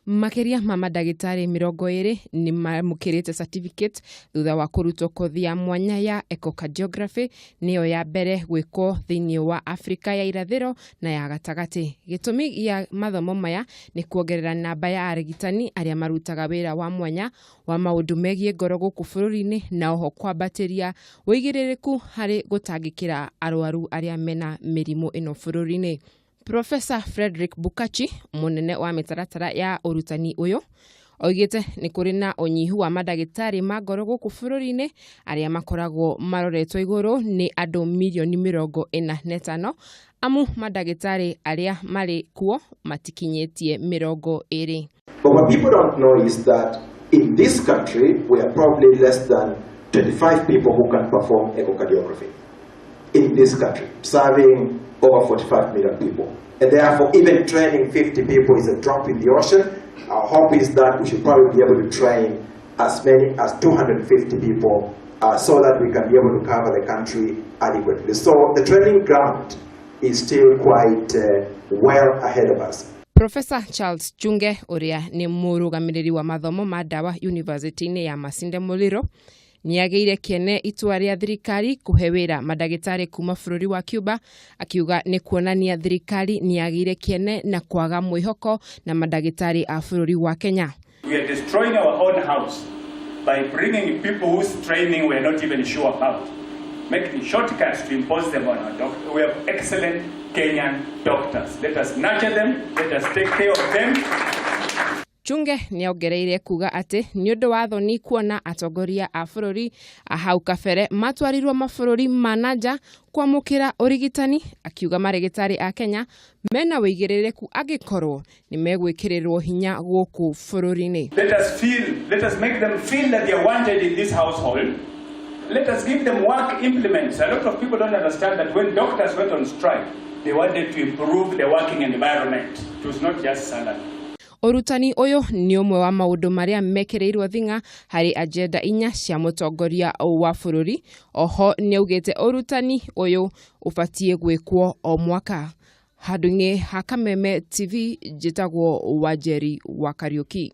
Makeria ma madagitari 20 ni mamukirite certificate thutha wa kurutwo kothi ya mwanya ya echocardiography niyo ya mbere gwiko thiini wa Afrika ya irathiro na ya gatagati. Gitumi ya mathomo maya ni kuongerera namba ya arigitani aria marutaga wira wa mwanya wa maundu megie ngoro guku bururi-ini na oho kwambatiria wigiririku hari gutangikira arwaru aria mena mirimu ino bururi-ini. Professor Frederick Bukachi, munene wa mitaratara ya urutani uyu, oigite ni kuri na unyihu wa madagitari ma ngoro guku bururi-ini aria makoragwo maroretwo iguru ni andu milioni 45 amu madagitari aria mari kuo matikinyetie 20. But what people don't know is that in this country we are probably less than 25 people who can perform echocardiography. In this country, serving over 45 million people. And therefore, even training 50 people is a drop in the ocean. Our hope is that we should probably be able to train as many as 250 people so that we can be able to cover the country adequately. So the training ground is still quite well ahead of us. Professor Charles Chunge, uria ni murugamiriri wa mathomo ma dawa University-ini ya Masinde Muliro, niageire kiene itua ria thirikari kuhe wira madagitari kuma bururi wa Cuba, akiuga ni kuonania thirikari niageire kiene na kwaga mwihoko na madagitari a bururi wa Kenya. We are destroying our own house by bringing people whose training we are not even sure about, making shortcuts to impose them on our doctors. We have excellent Kenyan doctors. Let us nurture them, let us take care of them. Chunge niongereire kuga ati ni undu wa thoni kuona atongoria a bururi ahau kabere matwarirwo mabururi manaja kwamukira urigitani, akiuga marigitari a Kenya mena wigiririku agikorwo ni megwikirirwo hinya guku bururi-ini. Let us make them feel that they are wanted in this household. Let us give them work implements. A lot of people don't understand that when doctors went on strike, they wanted to improve the working environment. It was not just salary. Urutani uyu ni umwe wa maundu maria mekereirwo thinga hari agenda 4 cia mutongoria wa bururi. Oho ni augite urutani uyu ubatie gwikwo o mwaka. Handũ-inĩ ha Kameme TV, njĩtagwo Wanjeri wa Kariuki.